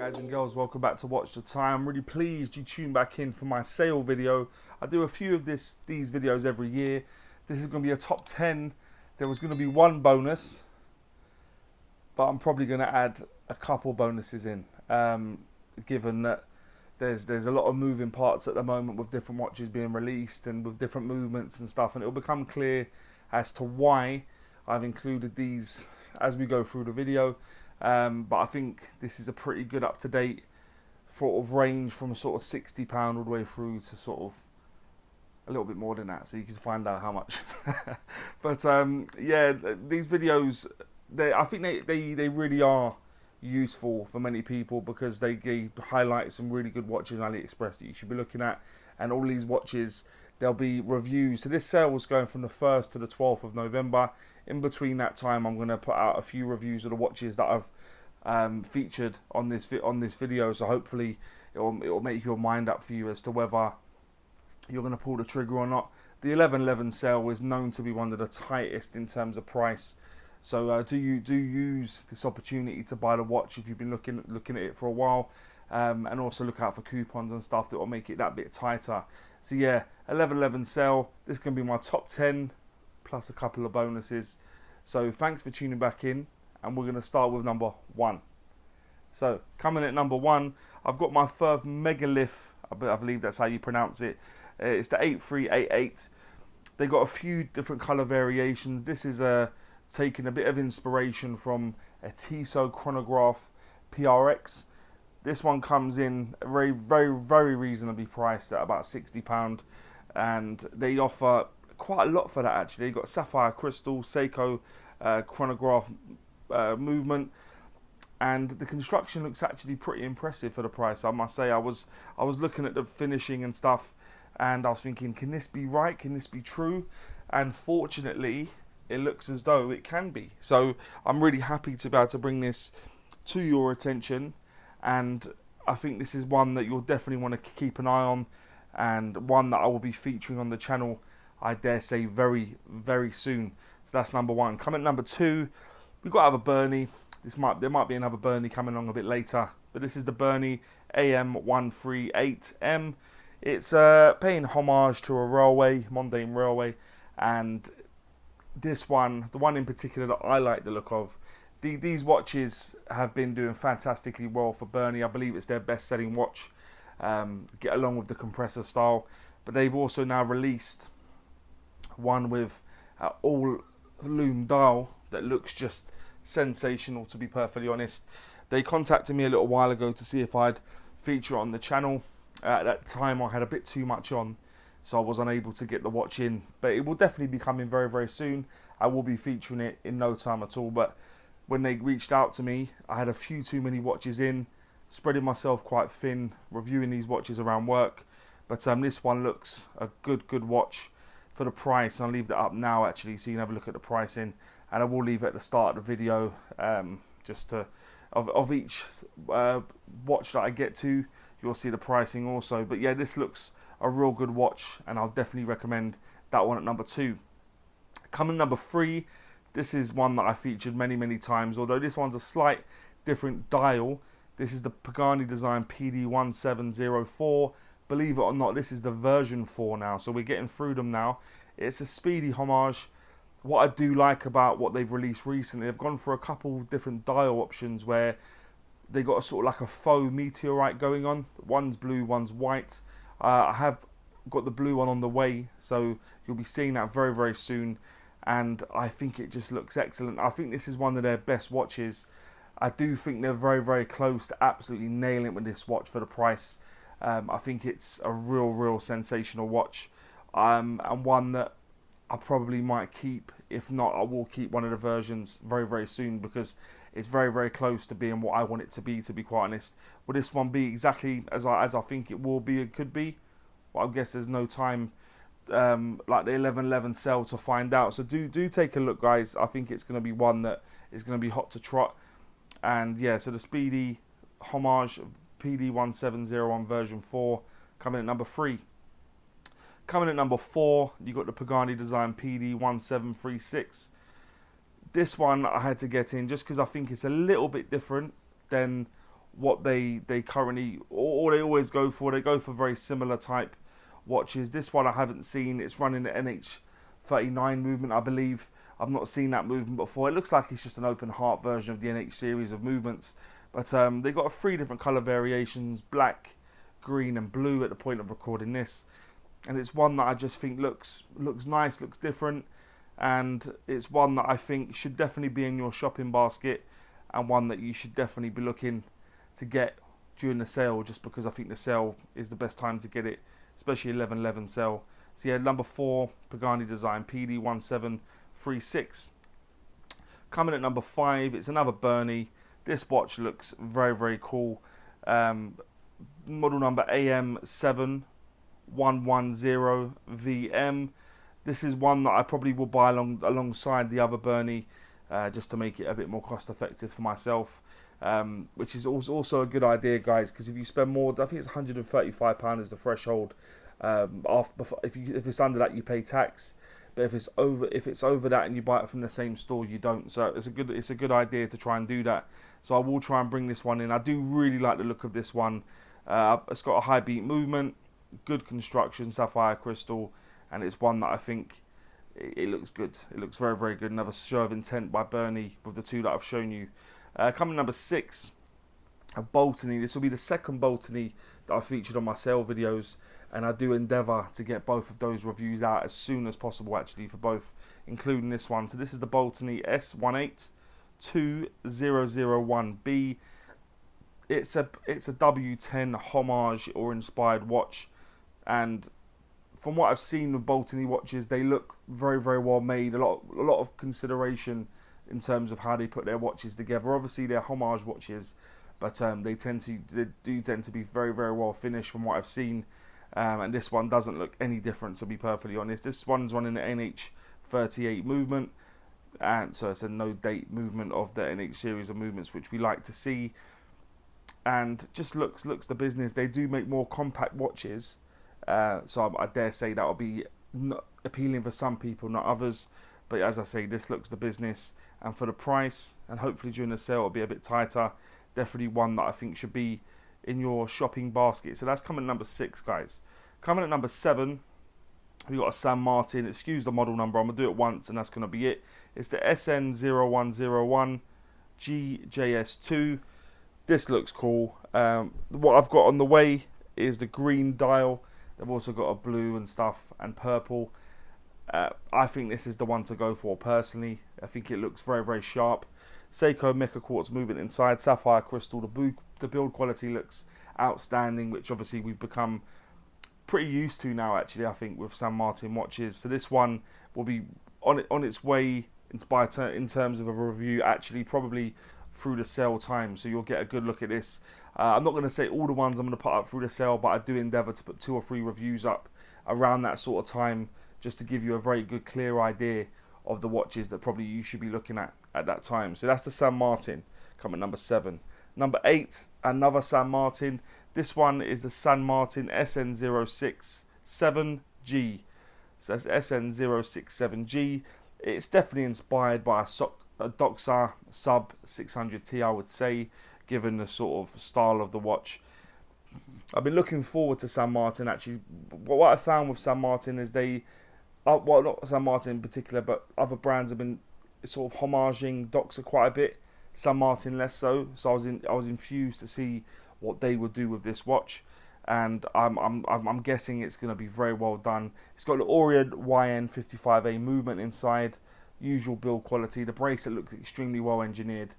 guys and girls, welcome back to Watch the Time. I'm really pleased you tuned back in for my sale video. I do a few of these videos every year. This is going to be a top 10. There was going to be one bonus, but I'm probably going to add a couple bonuses in, given that there's a lot of moving parts at the moment with different watches being released and with different movements and stuff, and it'll become clear as to why I've included these as we go through the video. But I think this is a pretty good up-to-date sort of range from sort of £60 all the way through to sort of a little bit more than that, so you can find out how much. But yeah, these videos, I think they really are useful for many people because they highlight some really good watches on AliExpress that you should be looking at, and all these watches, there'll be reviews. So this sale was going from the 1st to the 12th of November. In between that time, I'm going to put out a few reviews of the watches that I've featured on this video. So hopefully it will make your mind up for you as to whether you're going to pull the trigger or not. The 11/11 sale is known to be one of the tightest in terms of price. So do use this opportunity to buy the watch if you've been looking at it for a while, and also look out for coupons and stuff that will make it that bit tighter. So yeah, 11/11 sale. This is going to be my top 10 plus a couple of bonuses. So thanks for tuning back in, and we're going to start with number 1. So coming at number 1, I've got my third Megalith. I believe that's how you pronounce it. It's the 8388. They got a few different color variations. This is taking a bit of inspiration from a Tissot chronograph PRX. This one comes in very, very, very reasonably priced at about £60, and they offer quite a lot for that actually. You've got sapphire crystal, Seiko chronograph movement, and the construction looks actually pretty impressive for the price. I must say, I was looking at the finishing and stuff, and I was thinking, can this be right? Can this be true? And fortunately, it looks as though it can be. So I'm really happy to be able to bring this to your attention, and I think this is one that you'll definitely want to keep an eye on, and one that I will be featuring on the channel, I dare say, very, very soon. So that's number 1. Coming at number 2, we've got to have a Berny. There might be another Berny coming along a bit later, but this is the Berny AM138M. It's paying homage to a railway, mundane railway, and this one, the one in particular that I like the look of, these watches have been doing fantastically well for Berny. I believe it's their best-selling watch, get along with the compressor style. But they've also now released one with all loom dial that looks just sensational, to be perfectly honest. They contacted me a little while ago to see if I'd feature it on the channel. At that time I had a bit too much on, so I was unable to get the watch in, but it will definitely be coming very, very soon. I will be featuring it in no time at all. But when they reached out to me, I had a few too many watches in, spreading myself quite thin, reviewing these watches around work. But this one looks a good watch for the price. I'll leave that up now actually, so you can have a look at the pricing, and I will leave it at the start of the video, just to of each watch that I get to, you'll see the pricing also. But yeah, this looks a real good watch, and I'll definitely recommend that one at number 2. Coming number 3, this is one that I featured many times, although this one's a slight different dial. This is the Pagani design PD1704. Believe it or not, this is the version 4 now, so we're getting through them now. It's a Speedy Homage. What I do like about what they've released recently, they've gone for a couple different dial options where they got a sort of like a faux meteorite going on. One's blue, one's white. I have got the blue one on the way, so you'll be seeing that very, very soon, and I think it just looks excellent. I think this is one of their best watches. I do think they're very, very close to absolutely nailing it with this watch for the price. I think it's a real sensational watch, and one that I probably might keep. If not, I will keep one of the versions very, very soon, because it's very, very close to being what I want it to be quite honest. Will this one be exactly as I think it will be, it could be? Well, I guess there's no time like the 11/11 sale to find out. So do take a look, guys. I think it's going to be one that is going to be hot to trot. And yeah, so the Speedy Homage PD1701 version 4 coming at number 3. Coming at number 4, you got the Pagani design PD1736. This one I had to get in just because I think it's a little bit different than what they currently, or they always go for. They go for very similar type watches. This one I haven't seen. It's running the NH39 movement, I believe. I've not seen that movement before. It looks like it's just an open heart version of the NH series of movements. But they've got 3 different colour variations: black, green and blue at the point of recording this. And it's one that I just think looks nice, looks different. And it's one that I think should definitely be in your shopping basket, and one that you should definitely be looking to get during the sale, just because I think the sale is the best time to get it, especially 11/11 sale. So yeah, number 4, Pagani design PD1736. Coming at number 5, it's another Berny. This watch looks very, very cool. Model number AM7110VM. This is one that I probably will buy alongside the other Berny, just to make it a bit more cost effective for myself. Which is also a good idea, guys, because if you spend more, I think it's £135 is the threshold. If it's under that, you pay tax, but if it's over that and you buy it from the same store, you don't. So it's a good idea to try and do that. So I will try and bring this one in. I do really like the look of this one. It's got a high beat movement, good construction, sapphire crystal, and it's one that I think it looks good. It looks very, very good. Another show of intent by Berny with the 2 that I've shown you. Coming number 6, a Baltany. This will be the second Baltany that I featured on my sale videos, and I do endeavour to get both of those reviews out as soon as possible, actually, for both, including this one. So this is the Baltany S1820001B. It's a W10 homage or inspired watch, and from what I've seen of Baltany watches, they look very, very well made. A lot of consideration in terms of how they put their watches together. Obviously, they're homage watches, but they do tend to be very, very well finished from what I've seen. And this one doesn't look any different, to be perfectly honest. This one's running the NH38 movement, and so it's a no date movement of the NH series of movements, which we like to see. And just looks the business. They do make more compact watches, so I dare say that will be appealing for some people, not others. But as I say, this looks the business, and for the price, and hopefully during the sale it'll be a bit tighter. Definitely one that I think should be in your shopping basket. So that's coming at number 6, guys. Coming at number 7, we got a San Martin. Excuse the model number. I'm gonna do it once, and that's gonna be it. It's the SN0101-G-JS-2. This looks cool. What I've got on the way is the green dial. They've also got a blue and stuff and purple. I think this is the one to go for personally. I think it looks very, very sharp. Seiko Mecha Quartz movement inside, sapphire crystal. The build quality looks outstanding, which obviously we've become pretty used to now, actually, I think, with San Martin watches. So this one will be on its way in terms of a review, actually probably through the sale time, so you'll get a good look at this. I'm not going to say all the ones I'm going to put up through the sale, but I do endeavour to put 2 or 3 reviews up around that sort of time, just to give you a very good, clear idea of the watches that probably you should be looking at that time. So that's the San Martin, coming number 7. Number 8, another San Martin. This one is the San Martin SN067G. So that's SN067G. It's definitely inspired by a Doxa sub 600T, I would say, given the sort of style of the watch. I've been looking forward to San Martin, actually. What I found with San Martin is well, not San Martin in particular, but other brands have been sort of homaging Doxa quite a bit. San Martin less so. So I was infused to see what they would do with this watch, and I'm guessing it's going to be very well done. It's got the Orient YN55A movement inside, usual build quality. The bracelet looks extremely well engineered,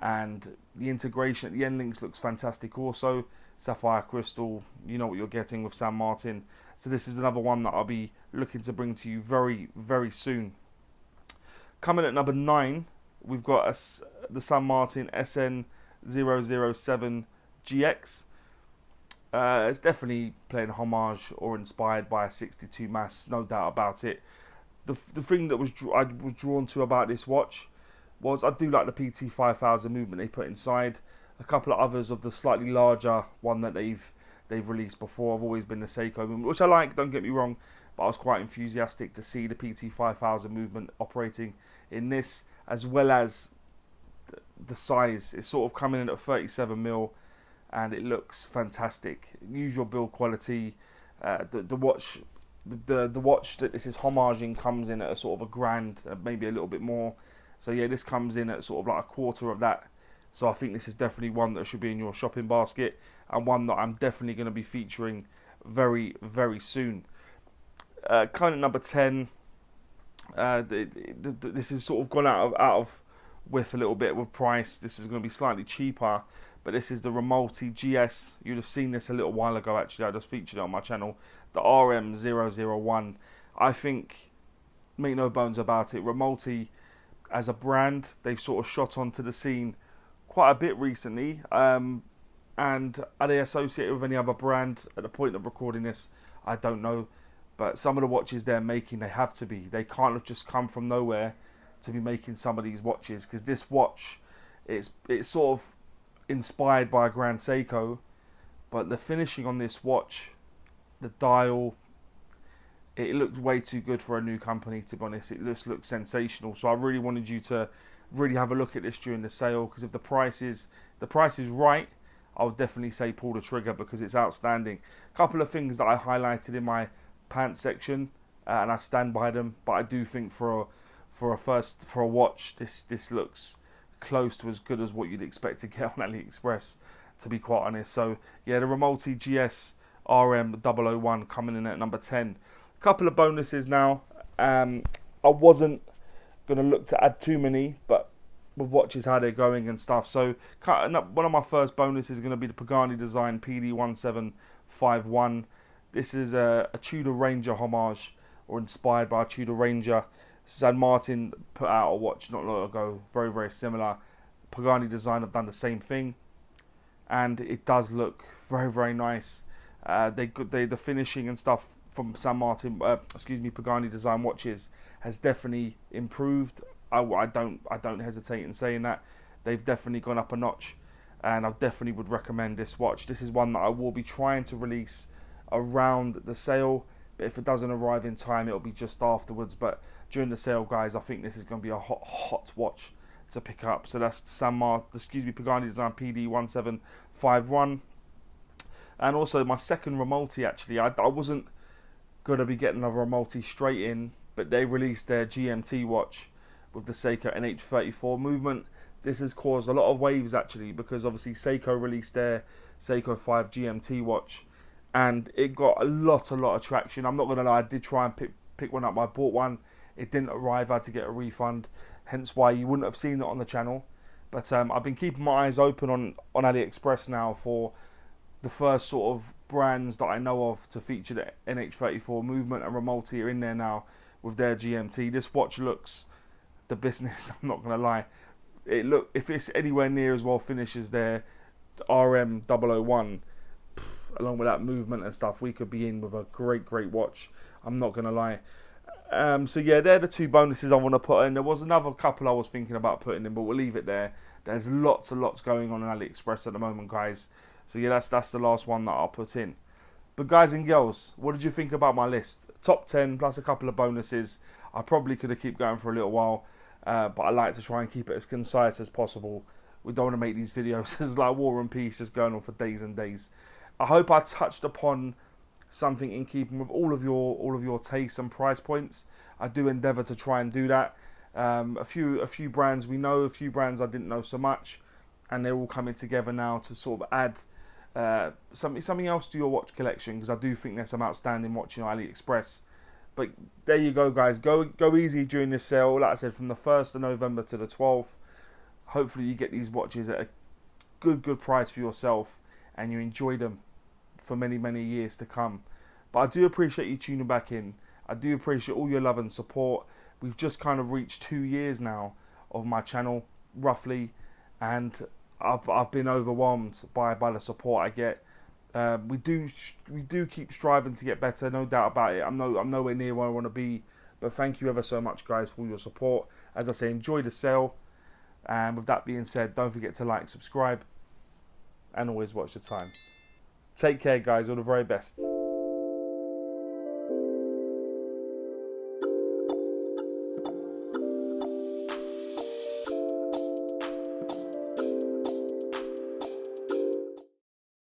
and the integration at the end links looks fantastic also. Sapphire crystal, you know what you're getting with San Martin. So this is another one that I'll be looking to bring to you very, very soon. Coming at number 9, we've got the San Martin SN001-GX. It's definitely playing homage or inspired by a 62 mass, no doubt about it. The thing that I was drawn to about this watch was I do like the PT5000 movement they put inside. A couple of others of the slightly larger one that they've released before have always been the Seiko movement, which I like, don't get me wrong, but I was quite enthusiastic to see the PT5000 movement operating in this, as well as the size. It's sort of coming in at 37mm, and it looks fantastic. Use your build quality. The watch, the watch that this is homaging comes in at a sort of £1,000, maybe a little bit more. So yeah, this comes in at sort of like a quarter of that. So I think this is definitely one that should be in your shopping basket, and one that I'm definitely going to be featuring very, very soon. Kind of number 10. This is sort of gone out of with a little bit with price. This is going to be slightly cheaper, but this is the Rmalti GS. You'd have seen this a little while ago, actually. I just featured it on my channel. The RM001. I think, make no bones about it, Rmalti as a brand, they've sort of shot onto the scene quite a bit recently. And are they associated with any other brand at the point of recording this? I don't know. But some of the watches they're making, they have to be. They can't have just come from nowhere to be making some of these watches, because this watch, it's sort of inspired by a Grand Seiko, but the finishing on this watch, the dial, it looks way too good for a new company, to be honest. It just looks sensational. So I really wanted you to really have a look at this during the sale, because if the price is right, I would definitely say pull the trigger, because it's outstanding. A couple of things that I highlighted in my pants section, and I stand by them, but I do think for a watch, this looks close to as good as what you'd expect to get on AliExpress, to be quite honest. So yeah, the Rmalti GS RM001 coming in at number 10. A couple of bonuses now. I wasn't going to look to add too many, but with watches how they're going and stuff, so one of my first bonuses is going to be the Pagani design PD1751. This is a Tudor Ranger homage, or inspired by a Tudor Ranger. Martin put out a watch not long ago, very, very similar. Pagani design have done the same thing, and it does look very, very nice. The finishing and stuff from Pagani design watches has definitely improved. I don't hesitate in saying that. They've definitely gone up a notch, and I definitely would recommend this watch. This is one that I will be trying to release around the sale, but if it doesn't arrive in time, it'll be just afterwards. But during the sale, guys, I think this is going to be a hot watch to pick up. So that's the Pagani design PD1751. And also my second Rmalti, actually, I wasn't going to be getting another Rmalti straight in, but they released their GMT watch with the Seiko NH34 movement. This has caused a lot of waves, actually, because obviously Seiko released their Seiko 5 GMT watch, and it got a lot of traction. I'm not going to lie, I did try and pick one up. I bought one, it didn't arrive, I had to get a refund, hence why you wouldn't have seen it on the channel. But I've been keeping my eyes open on AliExpress now for the first sort of brands that I know of to feature the NH34 movement, and Rmalti are in there now with their GMT. This watch looks the business, I'm not going to lie. If it's anywhere near as well finished as their RM001, along with that movement and stuff, we could be in with a great watch, I'm not going to lie. So yeah, they're the two bonuses I want to put in. There was another couple I was thinking about putting in, but we'll leave it there. There's lots going on AliExpress at the moment, guys. So yeah, that's the last one that I'll put in. But guys and girls, what did you think about my list? Top 10 plus a couple of bonuses. I probably could have kept going for a little while, but I like to try and keep it as concise as possible. We don't want to make these videos as like War and Peace, just going on for days and days. I hope I touched upon something in keeping with all of your tastes and price points. I do endeavour to try and do that. A few brands we know, a few brands I didn't know so much, and they're all coming together now to sort of add something else to your watch collection, because I do think there's some outstanding watching on AliExpress. But there you go, guys. Go easy during this sale. Like I said, from the 1st of November to the 12th. Hopefully you get these watches at a good price for yourself, and you enjoy them for many years to come. But I do appreciate you tuning back in. I do appreciate all your love and support. We've just kind of reached 2 years now of my channel, roughly, and I've been overwhelmed by the support I get. We do keep striving to get better, no doubt about it. I'm nowhere near where I want to be, but thank you ever so much, guys, for all your support. As I say, enjoy the sale, and with that being said, don't forget to like, subscribe, and always watch the time. Take care, guys. All the very best.